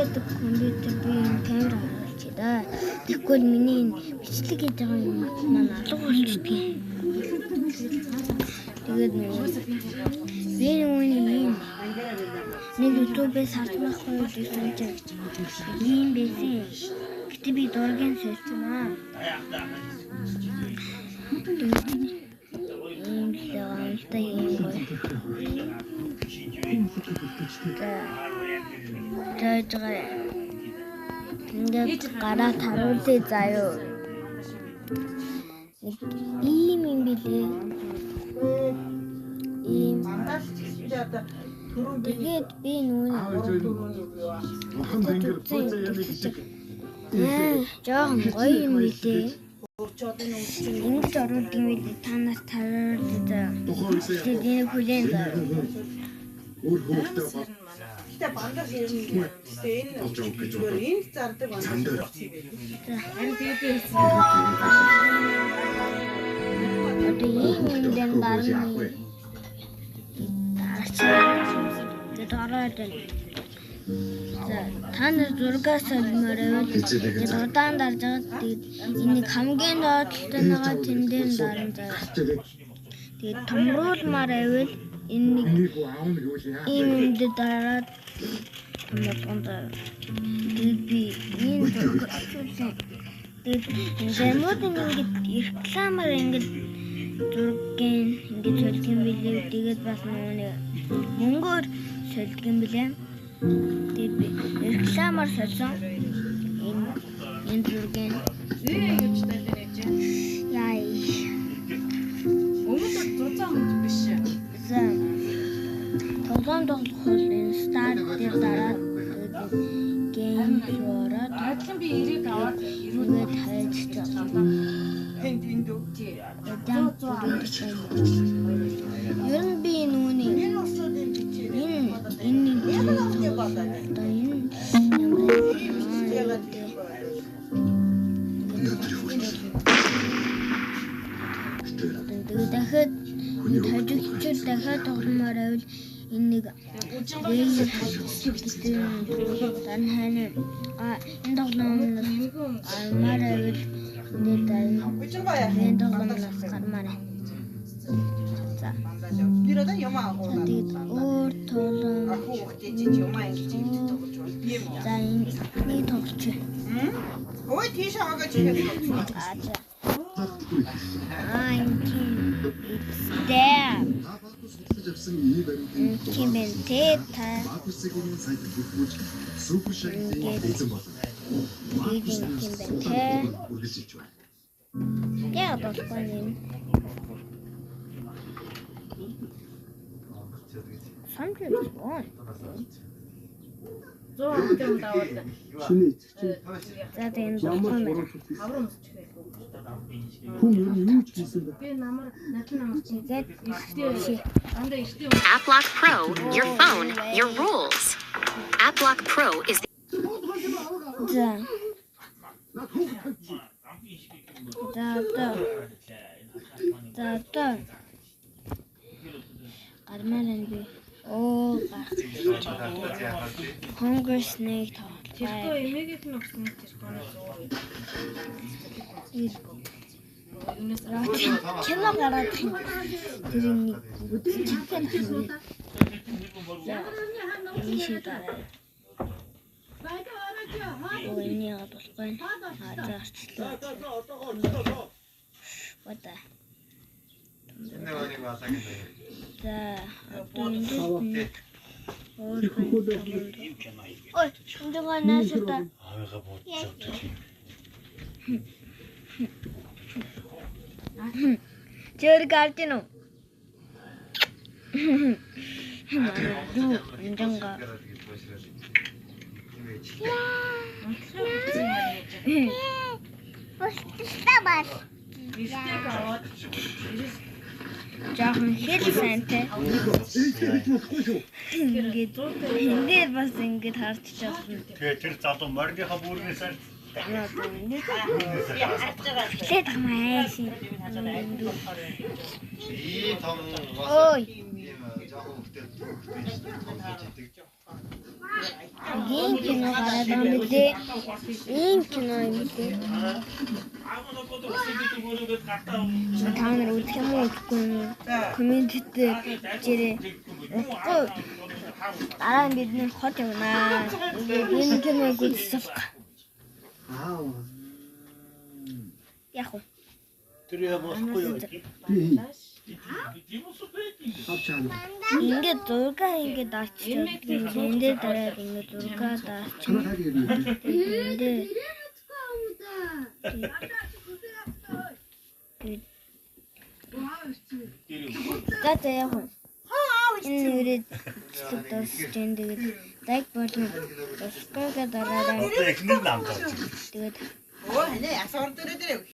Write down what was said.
байдаг компьютер би камер харуулчихъя. Тэгвэл миний бичлэг хийж байгаа юм маань алга болчихдгийг. Тэгээд би нэг YouTube-ээс харж байхгүй гэсэн чинь ийм байсан. Гэтэ би дургийн сэлцэнаа. Ингээд гараад харуулъя заяа. Ийм юм билээ. Ийм. Тэгээд би жоохон гоё юм билээ. Ингэж оруулдаг юм билээ. Та нас тараад тэгээд хүлээн заяа. Өөр хөөхтэй бол Kita bandar ini, stain, ini carte bandar. Ada ini dan barang Танай зургаас олмоор байвал удаан дарж байгаа энийг хамгийн доотлолтой байгаа тэндэн даран заяа. Тэгээд томруулмаар байвал энэ ийм юмд дараад томруулсан. Би энэ зэмүүд ингээд рекламаар ингээд зургийн ингээд солих юм билээ. Тэгээд бас нэг мөнгөөр солих юм билээ. Тэгээд би рекламаар солисон. Энэ зургийн яа. Өмнөд зузаан хүмүүс биш. Тоглоом тоглох энэ старт дээр дараад гейм зороод Адилхан би 90-ийг аваад ирээд хайж байгаа. Хэндэндүү. Ер нь би нүуний дахиад тажигчид дахиад тогломоор байвал энэ нэг дан хайна энэ тоглоомноос гармаар байвал энэ тоглоомноос гармаар. За. Бирოდა юм аа. Тэгээд өөр тоглоом. За энэ нэг тоглож. Ой тийш аваагач хийх. Киментета. Я допомогу. Sometimes one. зүүн даваад. За тийм допомогу. AppLock Pro, your phone, your rules. AppLock Pro is Hunger snake. Тэрхүү эмээгийн нь өгсөн тэрхүүнээс Кино гараад юм. Тэр нэг чипэн хин. Ийшээ дараа. Өөний яагаад болохгүй. За арчлаа. Вата. За одоо энэ ой, энэ нааштай. Чөр гардин уу? Инжанга. Постабас. биштэйг аваад Жаахан хэл сайнтай. Ингээд бас ингээд харж чадсан. Тэгээ тэр залуу моргийнхаа бүрнээс Лээд хамаа шин. 이 덤 Ой. 조금 그때 좀 그때 있을 때 덤 해지дэг. Ийм кино гараад байгаа юм билээ. Ийм кино юм билээ. Та нар үзэх юм уу гэхгүй юм. Комментд жирээ. Үгүй. Дараа нь бид нэр хот явнаа. Энэ киног үзэх. Яг уу. Тэр ямахгүй юу? Ингээд зургаа ингээд даачаад эндээ дараад ингээд зургаа даачаад эндээ гата яг энэ үрээд дуусч энэ лайк болон subscribe дараарай. Эхнэр намтаа. Тэгээд Оо, хэнэ асар дөрөв.